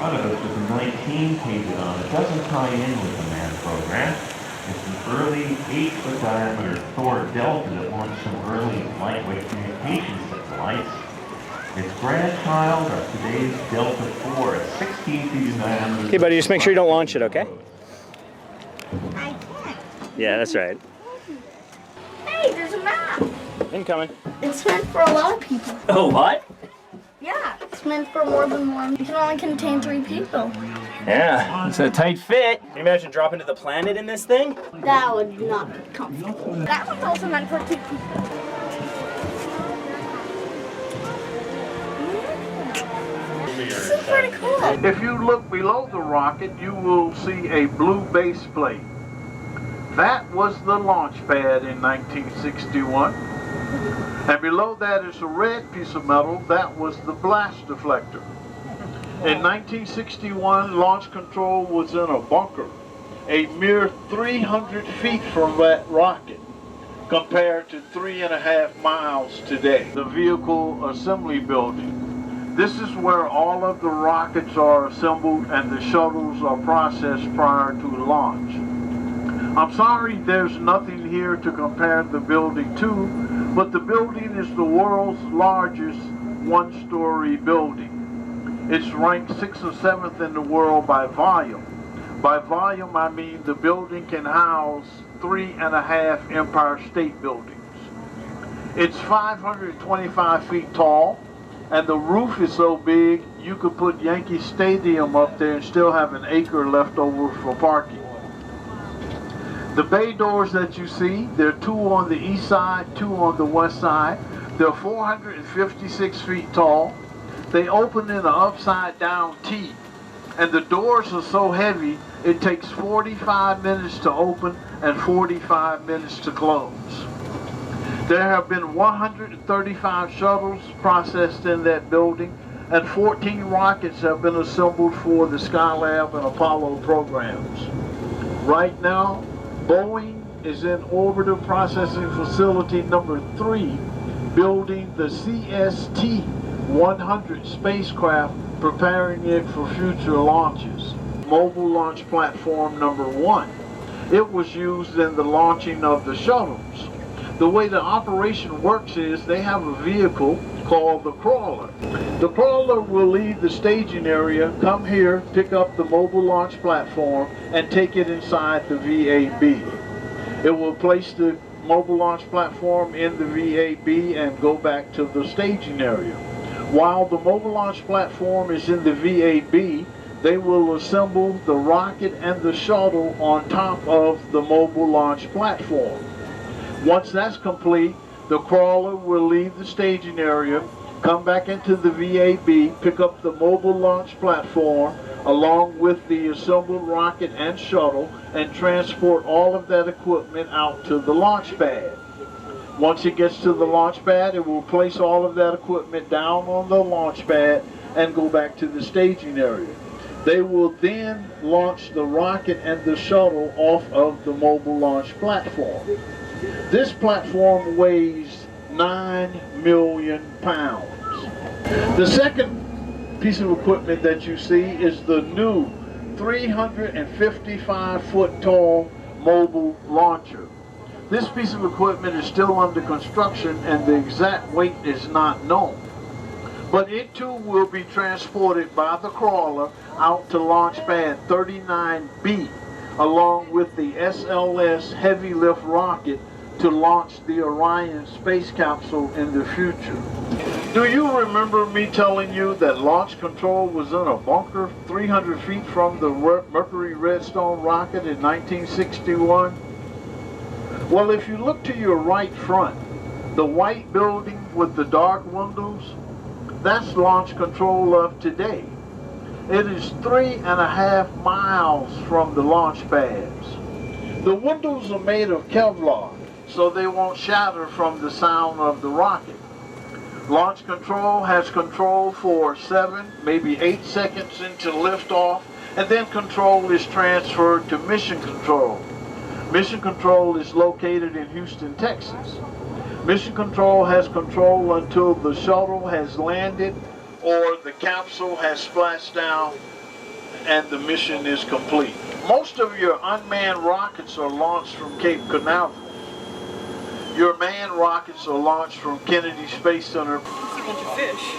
front of us with the 19 painted on it doesn't tie in with the manned program. It's an early 8-foot diameter Thor Delta that launched some early lightweight communications satellites. Its grandchild of today's Delta IV, a 16 feet in diameter. Okay, buddy, just make sure you don't launch it, okay? I can't. Yeah, that's right. Hey, there's a map. Incoming. It's meant for a lot of people. Oh, what? Yeah, it's meant for more than one. It can only contain 3 people. Yeah, it's a tight fit. Can you imagine dropping to the planet in this thing? That would not be comfortable. That one's also meant for 2 people. This is pretty cool. If you look below the rocket, you will see a blue base plate. That was the launch pad in 1961. And below that is a red piece of metal. That was the blast deflector. In 1961, launch control was in a bunker, a mere 300 feet from that rocket, compared to 3.5 miles today. The vehicle assembly building. This is where all of the rockets are assembled and the shuttles are processed prior to launch. I'm sorry there's nothing here to compare the building to, but the building is the world's largest one-story building. It's ranked 6th or 7th in the world by volume. By volume, I mean the building can house 3.5 Empire State Buildings. It's 525 feet tall, and the roof is so big you could put Yankee Stadium up there and still have an acre left over for parking. The bay doors that you see, there are 2 on the east side, 2 on the west side. They're 456 feet tall. They open in an upside down T, and the doors are so heavy it takes 45 minutes to open and 45 minutes to close. There have been 135 shuttles processed in that building, and 14 rockets have been assembled for the Skylab and Apollo programs. Right now, Boeing is in orbital processing facility number 3, building the CST-100 spacecraft, preparing it for future launches. Mobile launch platform number 1. It was used in the launching of the shuttles. The way the operation works is they have a vehicle called the crawler. The crawler will leave the staging area, come here, pick up the mobile launch platform, and take it inside the VAB. It will place the mobile launch platform in the VAB and go back to the staging area. While the mobile launch platform is in the VAB, they will assemble the rocket and the shuttle on top of the mobile launch platform. Once that's complete, the crawler will leave the staging area, come back into the VAB, pick up the mobile launch platform along with the assembled rocket and shuttle, and transport all of that equipment out to the launch pad. Once it gets to the launch pad, it will place all of that equipment down on the launch pad and go back to the staging area. They will then launch the rocket and the shuttle off of the mobile launch platform. This platform weighs 9 million pounds. The second piece of equipment that you see is the new 355-foot tall mobile launcher. This piece of equipment is still under construction and the exact weight is not known. But it too will be transported by the crawler out to launch pad 39B along with the SLS heavy lift rocket to launch the Orion space capsule in the future. Do you remember me telling you that launch control was in a bunker 300 feet from the Mercury Redstone rocket in 1961? Well, if you look to your right front, the white building with the dark windows, that's launch control of today. It is 3.5 miles from the launch pads. The windows are made of Kevlar, so they won't shatter from the sound of the rocket. Launch control has control for 7, maybe 8 seconds into liftoff, and then control is transferred to mission control. Mission control is located in Houston, Texas. Mission control has control until the shuttle has landed or the capsule has splashed down and the mission is complete. Most of your unmanned rockets are launched from Cape Canaveral. Your manned rockets are launched from Kennedy Space Center. See a bunch of fish.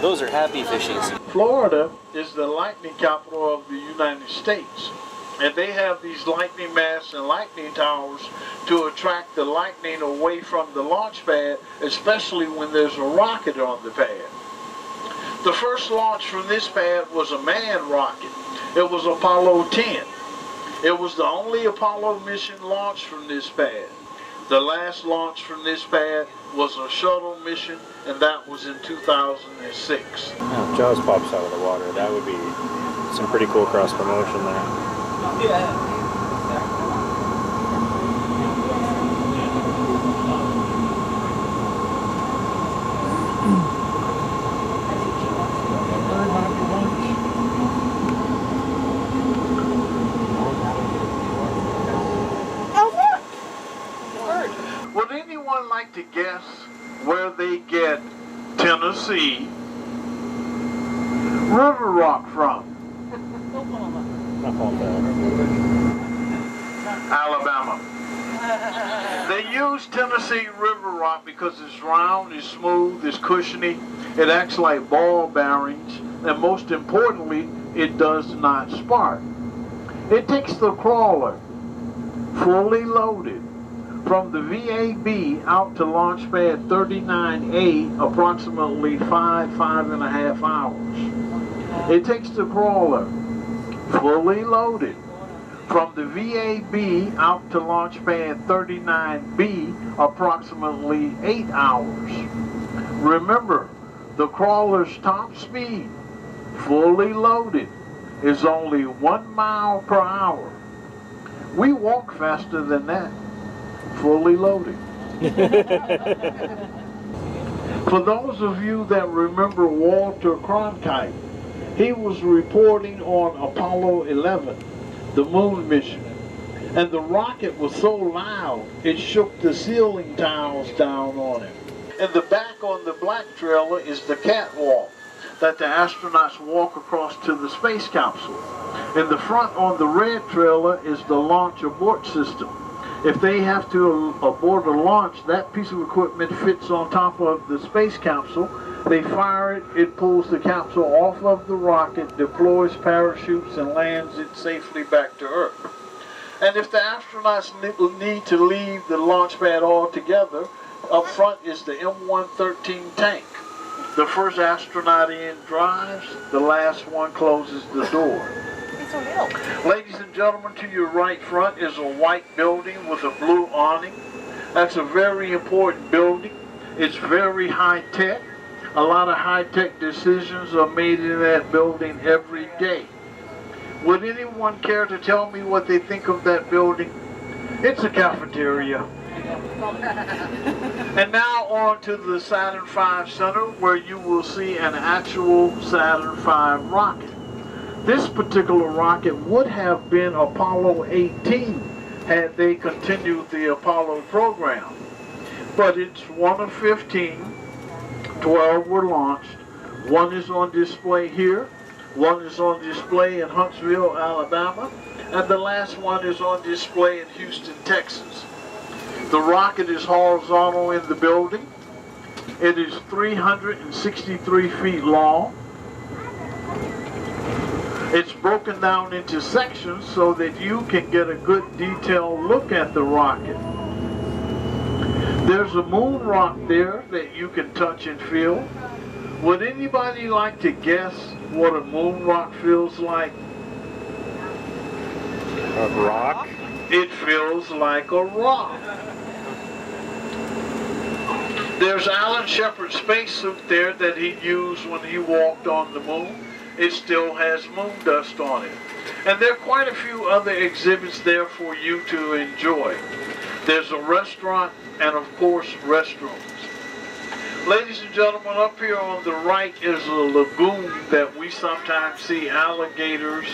Those are happy fishies. Florida is the lightning capital of the United States. And they have these lightning masts and lightning towers to attract the lightning away from the launch pad, especially when there's a rocket on the pad. The first launch from this pad was a manned rocket. It was Apollo 10. It was the only Apollo mission launched from this pad. The last launch from this pad was a shuttle mission, and that was in 2006. Now, if Jaws pops out of the water, that would be some pretty cool cross promotion there. Yeah. Would anyone like to guess where they get Tennessee River Rock from? Alabama. They use Tennessee River Rock because it's round, it's smooth, it's cushiony, it acts like ball bearings, and most importantly, it does not spark. It takes the crawler fully loaded from the VAB out to launch pad 39A approximately 5.5 hours. It takes the crawler fully loaded from the VAB out to launch pad 39B approximately 8 hours. Remember, the crawler's top speed, fully loaded, is only 1 mile per hour. We walk faster than that, fully loaded. For those of you that remember Walter Cronkite, he was reporting on Apollo 11, the moon mission, and the rocket was so loud it shook the ceiling tiles down on him. In the back on the black trailer is the catwalk that the astronauts walk across to the space capsule. In the front on the red trailer is the launch abort system. If they have to abort a launch, that piece of equipment fits on top of the space capsule. They fire it, it pulls the capsule off of the rocket, deploys parachutes, and lands it safely back to Earth. And if the astronauts need to leave the launch pad altogether, up front is the M113 tank. The first astronaut in drives, the last one closes the door. Ladies and gentlemen, to your right front is a white building with a blue awning. That's a very important building. It's very high tech. A lot of high-tech decisions are made in that building every day. Would anyone care to tell me what they think of that building? It's a cafeteria. And now on to the Saturn V Center, where you will see an actual Saturn V rocket. This particular rocket would have been Apollo 18 had they continued the Apollo program. But it's one of 15. 12 were launched. One is on display here. One is on display in Huntsville, Alabama. And the last one is on display in Houston, Texas. The rocket is horizontal in the building. It is 363 feet long. It's broken down into sections so that you can get a good detailed look at the rocket. There's a moon rock there that you can touch and feel. Would anybody like to guess what a moon rock feels like? A rock? It feels like a rock. There's Alan Shepard's spacesuit there that he used when he walked on the moon. It still has moon dust on it. And there are quite a few other exhibits there for you to enjoy. There's a restaurant and, of course, restrooms. Ladies and gentlemen, up here on the right is a lagoon that we sometimes see alligators.